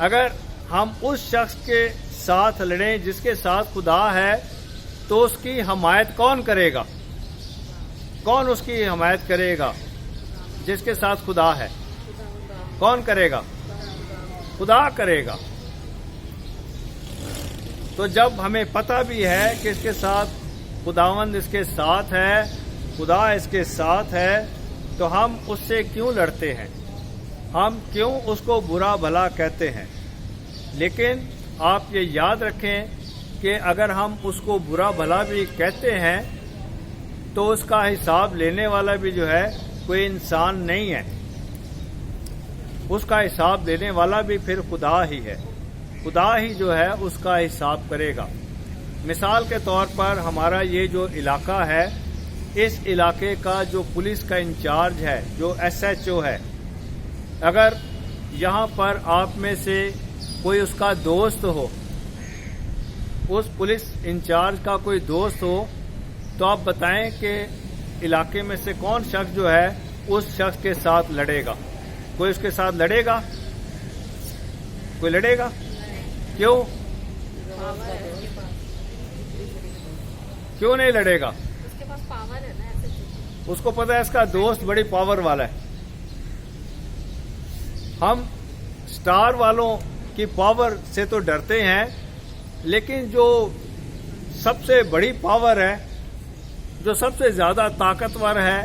اگر ہم اس شخص کے ساتھ لڑیں جس کے ساتھ خدا ہے تو اس کی حمایت کون کرے گا؟ کون اس کی حمایت کرے گا؟ جس کے ساتھ خدا ہے کون کرے گا؟ خدا کرے گا۔ تو جب ہمیں پتہ بھی ہے کہ اس کے ساتھ خداوند اس کے ساتھ ہے، خدا اس کے ساتھ ہے، تو ہم اس سے کیوں لڑتے ہیں؟ ہم کیوں اس کو برا بھلا کہتے ہیں؟ لیکن آپ یہ یاد رکھیں کہ اگر ہم اس کو برا بھلا بھی کہتے ہیں تو اس کا حساب لینے والا بھی جو ہے کوئی انسان نہیں ہے، اس کا حساب لینے والا بھی پھر خدا ہی ہے، خدا ہی جو ہے اس کا حساب کرے گا۔ مثال کے طور پر ہمارا یہ جو علاقہ ہے، اس علاقے کا جو پولیس کا انچارج ہے، جو SHO ہے، اگر یہاں پر آپ میں سے کوئی اس کا دوست ہو، اس پولیس انچارج کا کوئی دوست ہو، تو آپ بتائیں کہ علاقے میں سے کون شخص جو ہے اس شخص کے ساتھ لڑے گا؟ کوئی اس کے ساتھ لڑے گا؟ کوئی لڑے گا؟ کیوں؟ کیوں نہیں لڑے گا؟ اس کے پاس پاور ہے نا، ایسے اس کو پتا ہے اس کا دوست بڑی پاور والا ہے۔ ہم سٹار والوں کی پاور سے تو ڈرتے ہیں، لیکن جو سب سے بڑی پاور ہے، جو سب سے زیادہ طاقتور ہے،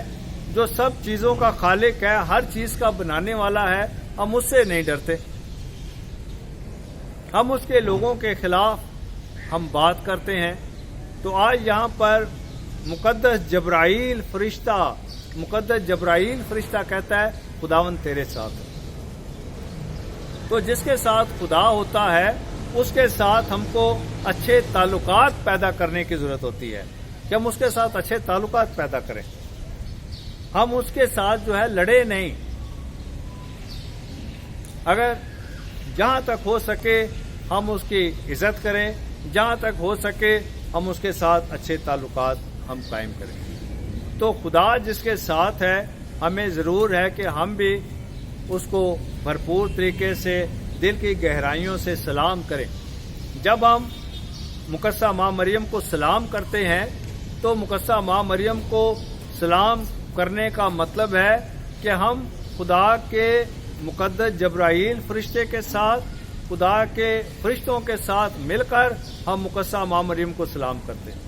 جو سب چیزوں کا خالق ہے، ہر چیز کا بنانے والا ہے، ہم اس سے نہیں ڈرتے۔ ہم اس کے لوگوں کے خلاف ہم بات کرتے ہیں۔ تو آج یہاں پر مقدس جبرائیل فرشتہ کہتا ہے خداوند تیرے ساتھ ہے۔ تو جس کے ساتھ خدا ہوتا ہے اس کے ساتھ ہم کو اچھے تعلقات پیدا کرنے کی ضرورت ہوتی ہے کہ ہم اس کے ساتھ اچھے تعلقات پیدا کریں، ہم اس کے ساتھ جو ہے لڑے نہیں۔ اگر جہاں تک ہو سکے ہم اس کی عزت کریں، جہاں تک ہو سکے ہم اس کے ساتھ اچھے تعلقات ہم قائم کریں۔ تو خدا جس کے ساتھ ہے، ہمیں ضرور ہے کہ ہم بھی اس کو بھرپور طریقے سے دل کی گہرائیوں سے سلام کریں۔ جب ہم مقدسہ ماں مریم کو سلام کرتے ہیں تو مقدسہ ماں مریم کو سلام کرنے کا مطلب ہے کہ ہم خدا کے مقدس جبرائیل فرشتے کے ساتھ، خدا کے فرشتوں کے ساتھ مل کر ہم مقدسہ ماں مریم کو سلام کرتے ہیں۔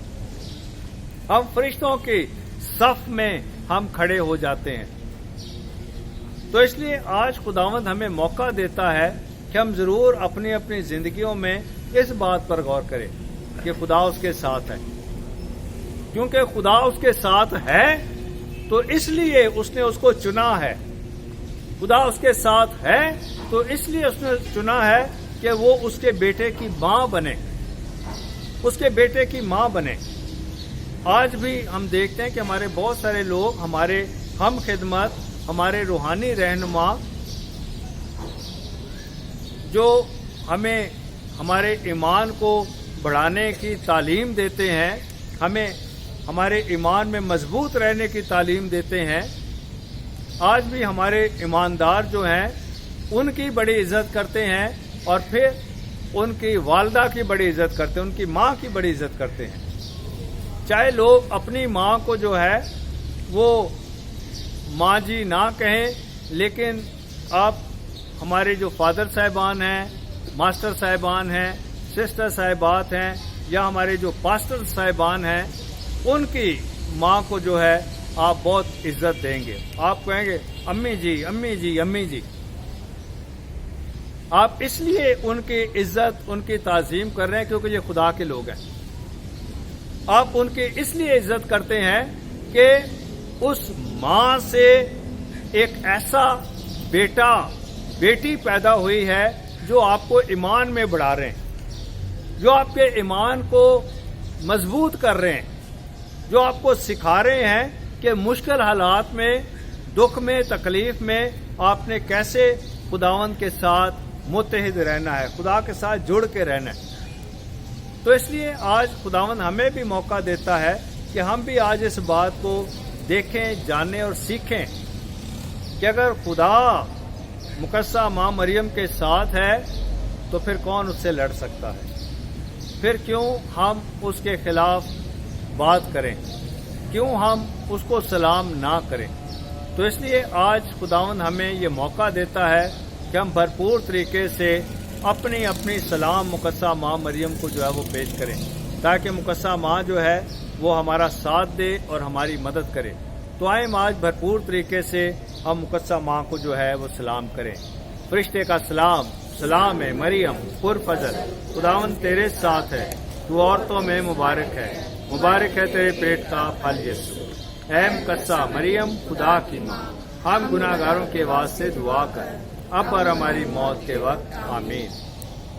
ہم فرشتوں کی صف میں ہم کھڑے ہو جاتے ہیں۔ تو اس لیے آج خداوند ہمیں موقع دیتا ہے کہ ہم ضرور اپنی اپنی زندگیوں میں اس بات پر غور کریں کہ خدا اس کے ساتھ ہے۔ کیونکہ خدا اس کے ساتھ ہے تو اس لیے اس نے اس کو چنا ہے۔ خدا اس کے ساتھ ہے تو اس لیے اس نے چنا ہے کہ وہ اس کے بیٹے کی ماں بنے، اس کے بیٹے کی ماں بنے۔ آج بھی ہم دیکھتے ہیں کہ ہمارے بہت سارے لوگ، ہمارے ہم خدمت، ہمارے روحانی رہنما جو ہمیں ہمارے ایمان کو بڑھانے کی تعلیم دیتے ہیں، ہمیں ہمارے ایمان میں مضبوط رہنے کی تعلیم دیتے ہیں، آج بھی ہمارے ایماندار جو ہیں ان کی بڑی عزت کرتے ہیں، اور پھر ان کی والدہ کی بڑی عزت کرتے ہیں، ان کی ماں کی بڑی عزت کرتے ہیں۔ چاہے لوگ اپنی ماں کو جو ہے وہ ماں جی نہ کہیں، لیکن آپ ہمارے جو فادر صاحبان ہیں، ماسٹر صاحبان ہیں، سسٹر صاحبات ہیں، یا ہمارے جو پاسٹر صاحبان ہیں، ان کی ماں کو جو ہے آپ بہت عزت دیں گے۔ آپ کہیں گے امی جی، امی جی، امی جی۔ آپ اس لیے ان کی عزت، ان کی تعظیم کر رہے ہیں کیونکہ یہ خدا کے لوگ ہیں۔ آپ ان کی اس لیے عزت کرتے ہیں کہ اس ماں سے ایک ایسا بیٹا بیٹی پیدا ہوئی ہے جو آپ کو ایمان میں بڑھا رہے ہیں، جو آپ کے ایمان کو مضبوط کر رہے ہیں، جو آپ کو سکھا رہے ہیں کہ مشکل حالات میں، دکھ میں، تکلیف میں آپ نے کیسے خداوند کے ساتھ متحد رہنا ہے، خدا کے ساتھ جڑ کے رہنا ہے۔ تو اس لیے آج خداوند ہمیں بھی موقع دیتا ہے کہ ہم بھی آج اس بات کو دیکھیں، جانیں اور سیکھیں کہ اگر خدا مقدسہ ماں مریم کے ساتھ ہے تو پھر کون اس سے لڑ سکتا ہے؟ پھر کیوں ہم اس کے خلاف بات کریں؟ کیوں ہم اس کو سلام نہ کریں؟ تو اس لیے آج خداوند ہمیں یہ موقع دیتا ہے کہ ہم بھرپور طریقے سے اپنی اپنی سلام مقدسہ ماں مریم کو جو ہے وہ پیش کریں، تاکہ مقدسہ ماں جو ہے وہ ہمارا ساتھ دے اور ہماری مدد کرے۔ تو آئیں آج بھرپور طریقے سے ہم مقدسہ ماں کو جو ہے وہ سلام کریں۔ فرشتے کا سلام، سلام ہے مریم پر فضل، خداوند تیرے ساتھ ہے، تو عورتوں میں مبارک ہے، مبارک ہے تیرے پیٹ کا پھل یسوع۔ اے مقدسہ مریم خدا کی ماں، ہم گناہ گاروں کے واسطے دعا کر، اب اور ہماری موت کے وقت، آمین۔